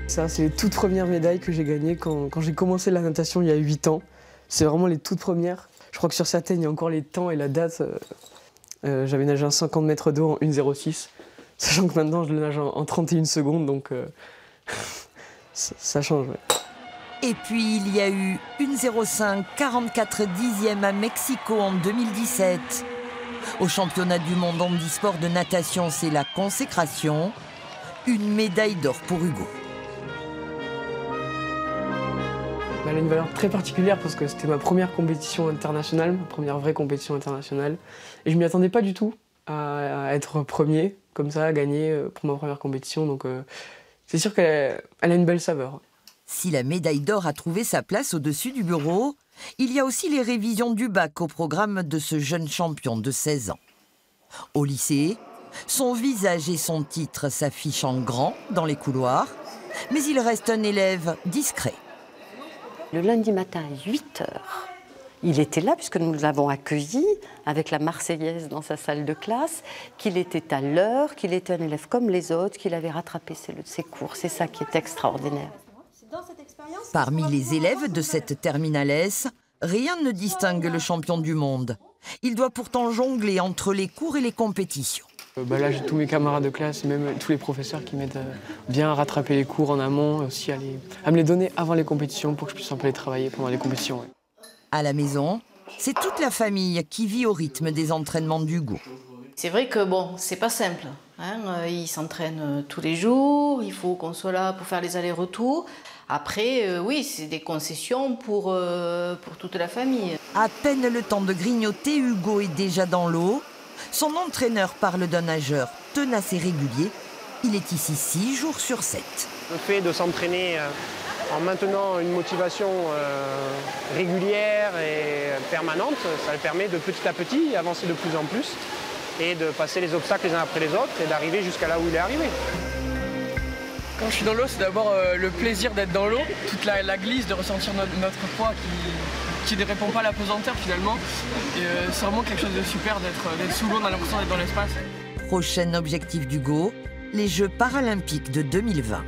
Ça, c'est les toutes premières médailles que j'ai gagnées quand j'ai commencé la natation il y a 8 ans. C'est vraiment les toutes premières. Je crois que sur certaines, il y a encore les temps et la date. J'avais nagé un 50 mètres d'eau en 1,06. Sachant que maintenant, je le nage en 31 secondes, donc ça change. Ouais. Et puis, il y a eu 1,05 44 dixièmes à Mexico en 2017. Au championnat du monde handisport de natation, c'est la consécration. Une médaille d'or pour Hugo. Elle a une valeur très particulière parce que c'était ma première compétition internationale, ma première vraie compétition internationale. Et je ne m'y attendais pas du tout à être premier, comme ça, à gagner pour ma première compétition. Donc c'est sûr qu'elle a une belle saveur. Si la médaille d'or a trouvé sa place au-dessus du bureau, il y a aussi les révisions du bac au programme de ce jeune champion de 16 ans. Au lycée, son visage et son titre s'affichent en grand dans les couloirs, mais il reste un élève discret. Le lundi matin à 8 h, il était là puisque nous l'avons accueilli avec la Marseillaise dans sa salle de classe, qu'il était à l'heure, qu'il était un élève comme les autres, qu'il avait rattrapé ses cours. C'est ça qui est extraordinaire. Parmi les élèves de cette terminale S, rien ne distingue le champion du monde. Il doit pourtant jongler entre les cours et les compétitions. Là, j'ai tous mes camarades de classe et même tous les professeurs qui m'aident bien à rattraper les cours en amont, aussi à me les donner avant les compétitions pour que je puisse un peu les travailler pendant les compétitions. Ouais. À la maison, c'est toute la famille qui vit au rythme des entraînements d'Hugo. C'est vrai que bon, c'est pas simple. Il s'entraîne tous les jours, il faut qu'on soit là pour faire les allers-retours. Après, oui, c'est des concessions pour toute la famille. À peine le temps de grignoter, Hugo est déjà dans l'eau. Son entraîneur parle d'un nageur tenace et régulier. Il est ici 6 jours sur 7. Le fait de s'entraîner en maintenant une motivation régulière et permanente, ça le permet de petit à petit avancer de plus en plus et de passer les obstacles les uns après les autres et d'arriver jusqu'à là où il est arrivé. Quand je suis dans l'eau, c'est d'abord le plaisir d'être dans l'eau, toute la glisse, de ressentir notre poids qui ne répond pas à la pesanteur finalement. Et c'est vraiment quelque chose de super d'être sous l'eau, on a l'impression d'être dans l'espace. Prochain objectif d'Hugo, les Jeux paralympiques de 2020.